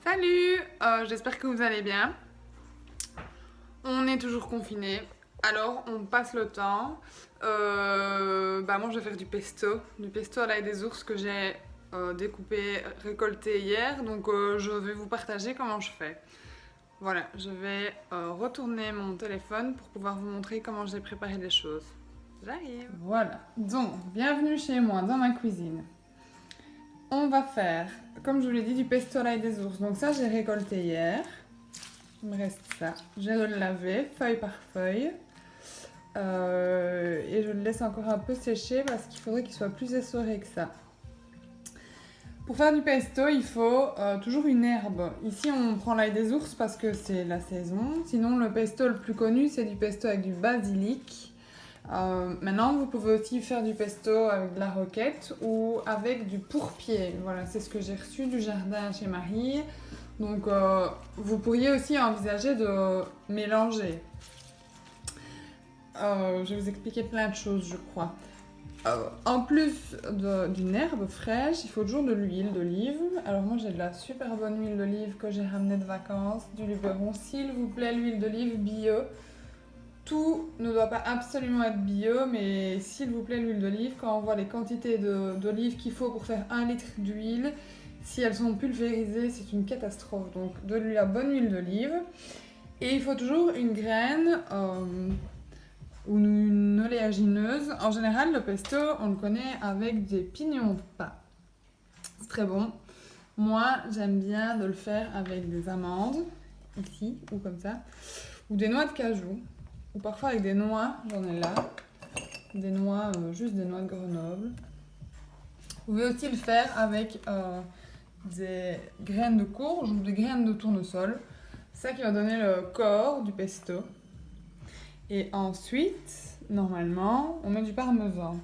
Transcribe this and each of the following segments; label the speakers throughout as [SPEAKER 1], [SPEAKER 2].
[SPEAKER 1] Salut, j'espère que vous allez bien. On est toujours confinés, alors on passe le temps. Moi je vais faire du pesto à l'ail des ours que j'ai découpé, récolté hier. Donc je vais vous partager comment je fais. Voilà, je vais retourner mon téléphone pour pouvoir vous montrer comment j'ai préparé les choses. J'arrive. Voilà, donc bienvenue chez moi dans ma cuisine. On va faire, comme je vous l'ai dit, du pesto à l'ail des ours. Donc ça, j'ai récolté hier. Il me reste ça. Je vais le laver, feuille par feuille. Et je le laisse encore un peu sécher parce qu'il faudrait qu'il soit plus essoré que ça. Pour faire du pesto, il faut toujours une herbe. Ici, on prend l'ail des ours parce que c'est la saison. Sinon, le pesto le plus connu, c'est du pesto avec du basilic. Maintenant, vous pouvez aussi faire du pesto avec de la roquette ou avec du pourpier. Voilà, c'est ce que j'ai reçu du jardin chez Marie. Donc, vous pourriez aussi envisager de mélanger. Je vais vous expliquer plein de choses, je crois. En plus d'une herbe fraîche, il faut toujours de l'huile d'olive. Alors moi, j'ai de la super bonne huile d'olive que j'ai ramenée de vacances, du Luberon. S'il vous plaît, l'huile d'olive bio. Tout ne doit pas absolument être bio, mais s'il vous plaît, l'huile d'olive, quand on voit les quantités d'olive qu'il faut pour faire 1 litre d'huile, si elles sont pulvérisées, c'est une catastrophe. Donc de la bonne huile d'olive. Et il faut toujours une graine ou une oléagineuse. En général, le pesto, on le connaît avec des pignons de pain. C'est très bon. Moi, j'aime bien de le faire avec des amandes, ici, ou comme ça, ou des noix de cajou. Ou parfois avec des noix, j'en ai là, des noix, juste des noix de Grenoble. Vous pouvez aussi le faire avec des graines de courge ou des graines de tournesol. C'est ça qui va donner le corps du pesto. Et ensuite, normalement, on met du parmesan.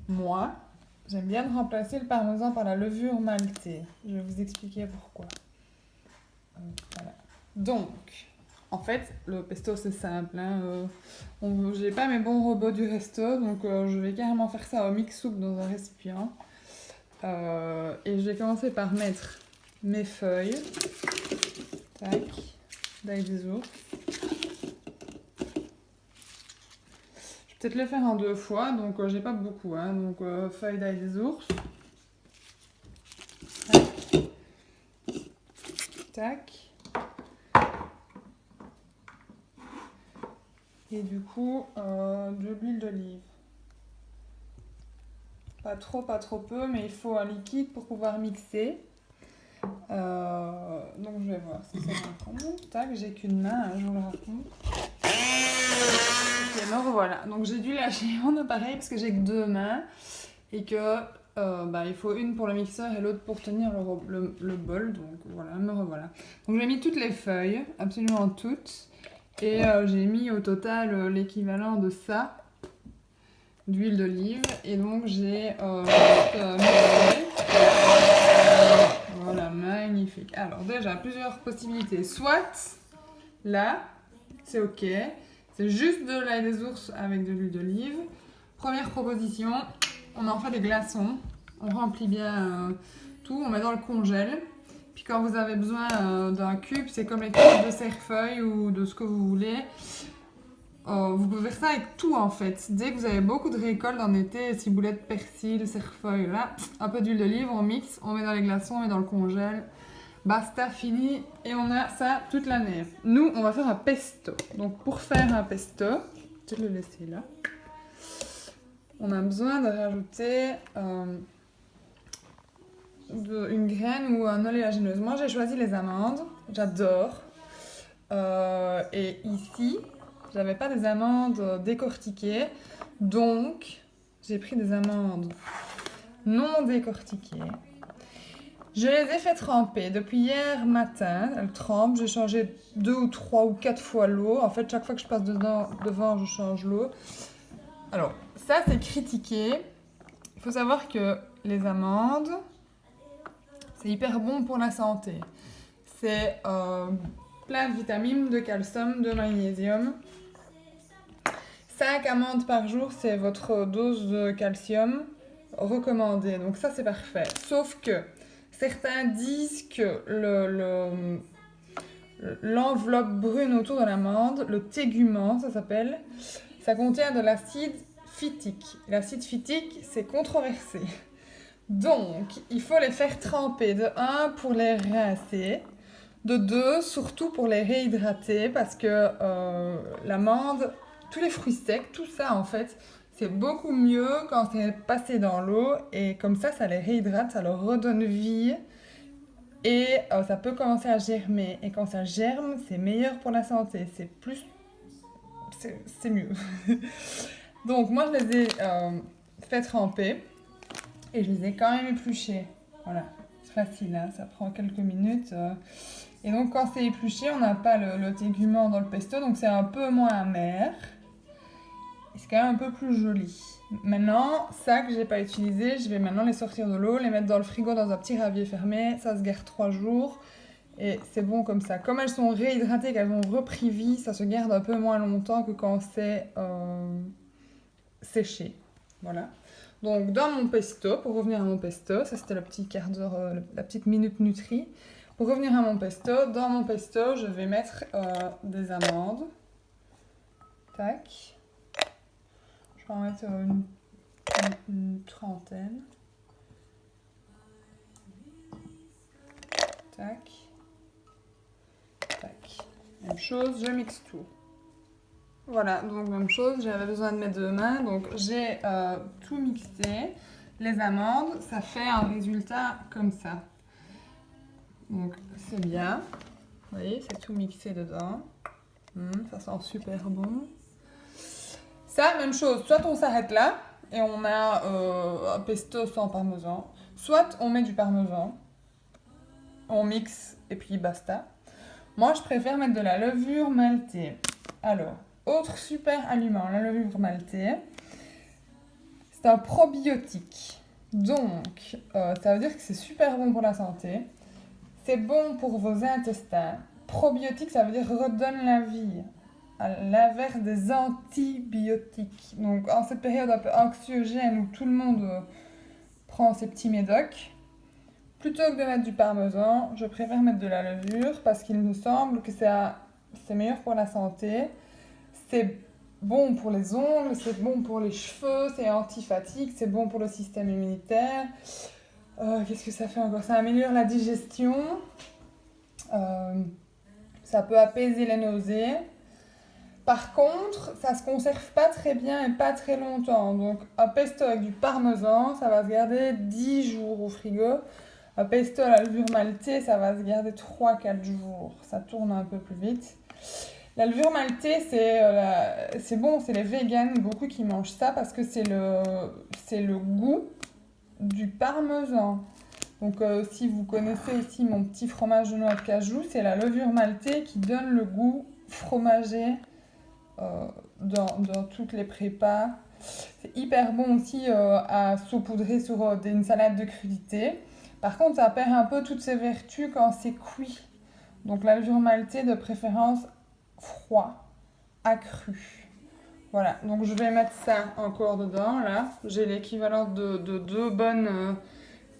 [SPEAKER 1] Moi, j'aime bien remplacer le parmesan par la levure maltée. Je vais vous expliquer pourquoi. Voilà. Donc, en fait, le pesto, c'est simple. J'ai pas mes bons robots du resto, donc je vais carrément faire ça au mix-soupe dans un récipient. Et je vais commencer par mettre mes feuilles. Tac. D'ail des ours. Je vais peut-être le faire en 2 fois, donc j'ai pas beaucoup. Donc feuilles d'ail des ours. Tac. Tac. Et du coup, de l'huile d'olive. Pas trop peu, mais il faut un liquide pour pouvoir mixer. Donc je vais voir si ça raconte. Tac, j'ai qu'une main, je vous le raconte. Ok, me revoilà. Donc j'ai dû lâcher mon appareil parce que j'ai que 2 mains et que il faut une pour le mixeur et l'autre pour tenir le bol. Donc voilà, me revoilà. Donc j'ai mis toutes les feuilles, absolument toutes. Et j'ai mis au total l'équivalent de ça, d'huile d'olive. Et donc j'ai mixé. Voilà, magnifique. Alors déjà, plusieurs possibilités. Soit, là, c'est ok. C'est juste de l'ail des ours avec de l'huile d'olive. Première proposition, on en fait des glaçons. On remplit bien tout, on met dans le congèle. Puis quand vous avez besoin d'un cube, c'est comme les cubes de cerfeuil ou de ce que vous voulez. Vous pouvez faire ça avec tout en fait. Dès que vous avez beaucoup de récoltes en été, ciboulette, persil, cerfeuil, là, un peu d'huile d'olive, on mixe, on met dans les glaçons, on met dans le congèle. Basta, fini. Et on a ça toute l'année. Nous, on va faire un pesto. Donc pour faire un pesto, je vais le laisser là. On a besoin de rajouter une graine ou un oléagineuse. Moi, j'ai choisi les amandes. J'adore. Et ici, j'avais pas des amandes décortiquées. Donc, j'ai pris des amandes non décortiquées. Je les ai fait tremper depuis hier matin. Elles trempent. J'ai changé 2 ou 3 ou 4 fois l'eau. En fait, chaque fois que je passe devant, je change l'eau. Alors, ça, c'est critiqué. Il faut savoir que les amandes, c'est hyper bon pour la santé. C'est plein de vitamines, de calcium, de magnésium. 5 amandes par jour, c'est votre dose de calcium recommandée. Donc ça, c'est parfait. Sauf que certains disent que l'enveloppe brune autour de l'amande, le tégument, ça s'appelle, ça contient de l'acide phytique. L'acide phytique, c'est controversé. Donc, il faut les faire tremper. De 1, pour les rincer. De 2, surtout pour les réhydrater, parce que l'amande, tous les fruits secs, tout ça en fait, c'est beaucoup mieux quand c'est passé dans l'eau. Et comme ça les réhydrate, ça leur redonne vie. Et ça peut commencer à germer. Et quand ça germe, c'est meilleur pour la santé. C'est mieux. Donc moi, je les ai fait tremper. Et je les ai quand même épluchés. Voilà, c'est facile, hein, ça prend quelques minutes. Et donc quand c'est épluché, on n'a pas le tégument dans le pesto, donc c'est un peu moins amer. Et c'est quand même un peu plus joli. Maintenant, ça que j'ai pas utilisé, je vais maintenant les sortir de l'eau, les mettre dans le frigo dans un petit ravier fermé. Ça se garde 3 jours. Et c'est bon comme ça. Comme elles sont réhydratées, qu'elles ont repris vie, ça se garde un peu moins longtemps que quand c'est séché. Voilà. Donc dans mon pesto, pour revenir à mon pesto, ça c'était le petit quart d'heure, la petite minute nutri. Pour revenir à mon pesto, dans mon pesto, je vais mettre des amandes. Tac. Je vais en mettre une trentaine. Tac. Tac. Même chose, je mixe tout. Voilà, donc même chose, j'avais besoin de mes 2 mains, donc j'ai tout mixé. Les amandes, ça fait un résultat comme ça. Donc c'est bien, vous voyez, c'est tout mixé dedans. Ça sent super bon. Ça, même chose, soit on s'arrête là et on a un pesto sans parmesan, soit on met du parmesan, on mixe et puis basta. Moi, je préfère mettre de la levure maltée. Alors, autre super aliment, la levure maltée, c'est un probiotique. Donc, ça veut dire que c'est super bon pour la santé. C'est bon pour vos intestins. Probiotique, ça veut dire redonne la vie. À l'inverse des antibiotiques. Donc, en cette période un peu anxiogène où tout le monde prend ses petits médocs, plutôt que de mettre du parmesan, je préfère mettre de la levure parce qu'il me semble que c'est meilleur pour la santé. C'est bon pour les ongles, c'est bon pour les cheveux, c'est anti-fatigue, c'est bon pour le système immunitaire. Qu'est-ce que ça fait encore? Ça améliore la digestion. Ça peut apaiser les nausées. Par contre, ça se conserve pas très bien et pas très longtemps. Donc, un pesto avec du parmesan, ça va se garder 10 jours au frigo. Un pesto à la levure maltée, ça va se garder 3-4 jours. Ça tourne un peu plus vite. La levure maltée, c'est bon, c'est les véganes, beaucoup qui mangent ça parce que c'est le goût du parmesan. Donc si vous connaissez aussi mon petit fromage de noix de cajou, c'est la levure maltée qui donne le goût fromager dans toutes les prépas. C'est hyper bon aussi à saupoudrer sur une salade de crudités. Par contre, ça perd un peu toutes ses vertus quand c'est cuit. Donc la levure maltée, de préférence froid, accru. Voilà, donc je vais mettre ça encore dedans, là. J'ai l'équivalent de 2 bonnes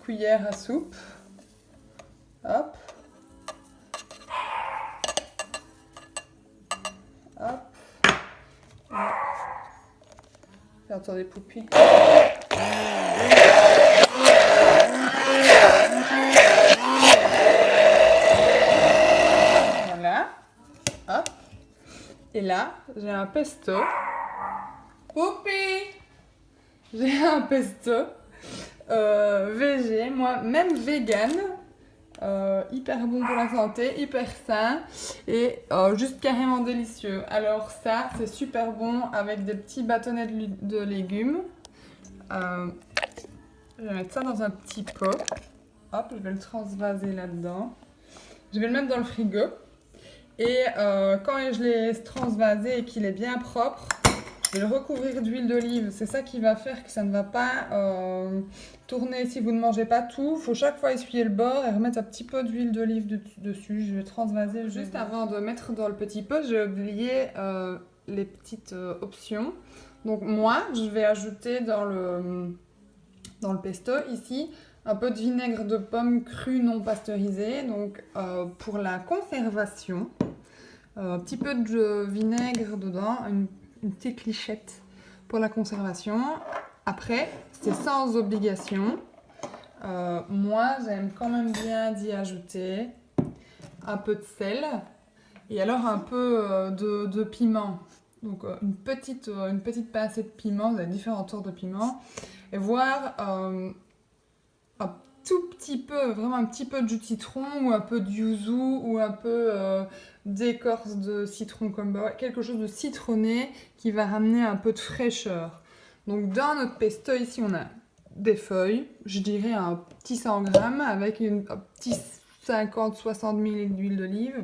[SPEAKER 1] cuillères à soupe. Hop. Hop. Fais entendre des poupées. Voilà. Hop. Et là, j'ai un pesto. Poupée! J'ai un pesto végé, moi, même vegan. Hyper bon pour la santé, hyper sain et juste carrément délicieux. Alors ça, c'est super bon avec des petits bâtonnets de légumes. Je vais mettre ça dans un petit pot. Hop, je vais le transvaser là-dedans. Je vais le mettre dans le frigo. Et quand je l'ai transvasé et qu'il est bien propre, je vais le recouvrir d'huile d'olive. C'est ça qui va faire que ça ne va pas tourner. Si vous ne mangez pas tout, il faut chaque fois essuyer le bord et remettre un petit peu d'huile d'olive dessus. Je vais transvaser juste avant de mettre dans le petit pot. J'ai oublié les petites options. Donc moi, je vais ajouter dans le pesto ici un peu de vinaigre de pomme cru non pasteurisé. Donc pour la conservation, un petit peu de vinaigre dedans, une petite lichette pour la conservation. Après, c'est sans obligation. Moi, j'aime quand même bien d'y ajouter un peu de sel et alors un peu de piment. Donc une petite pincée de piment, vous avez différentes sortes de piment, et voir un tout petit peu, vraiment un petit peu de jus de citron ou un peu de yuzu ou un peu d'écorce de citron comme quelque chose de citronné qui va ramener un peu de fraîcheur. Donc dans notre pesto ici on a des feuilles, je dirais un petit 100 grammes avec un petit 50-60 ml d'huile d'olive.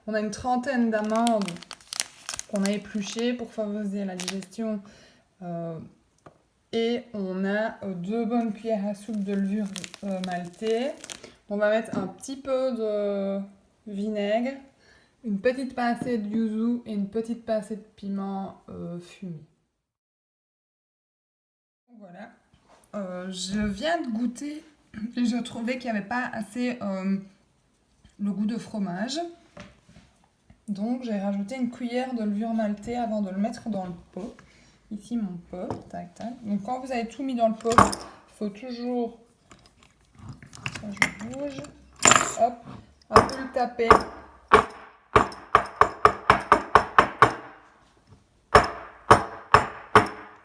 [SPEAKER 1] On a une trentaine d'amandes qu'on a épluchées pour favoriser la digestion. Et on a 2 bonnes cuillères à soupe de levure maltée. On va mettre un petit peu de vinaigre, une petite pincée de yuzu et une petite pincée de piment fumé. Voilà. Je viens de goûter et je trouvais qu'il n'y avait pas assez le goût de fromage. Donc j'ai rajouté une cuillère de levure maltée avant de le mettre dans le pot. Ici mon pot, tac tac. Donc quand vous avez tout mis dans le pot, il faut toujours, ça je bouge, hop, un peu le taper.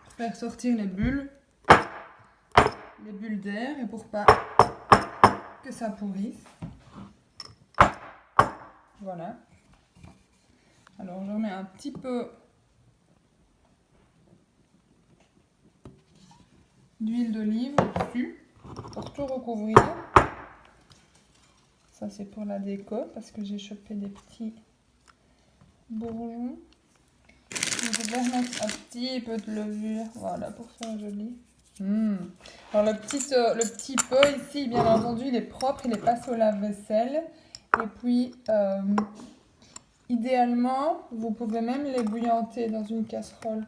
[SPEAKER 1] Pour faire sortir les bulles d'air et pour pas que ça pourrisse. Voilà. Alors je remets un petit peu d'huile d'olive au-dessus pour tout recouvrir. Ça c'est pour la déco parce que j'ai chopé des petits bourgeons. Je vais remettre un petit peu de levure, voilà, pour faire joli. Alors le petit pot ici, bien entendu, il est propre, il n'est pas sur lave-vaisselle. Et puis, idéalement, vous pouvez même les bouillanter dans une casserole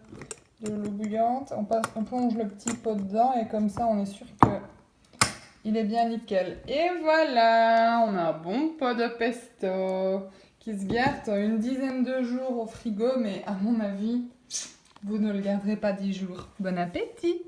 [SPEAKER 1] de l'eau bouillante. On plonge le petit pot dedans et comme ça, on est sûr qu'il est bien nickel. Et voilà, on a un bon pot de pesto qui se garde une dizaine de jours au frigo, mais à mon avis, vous ne le garderez pas 10 jours. Bon appétit!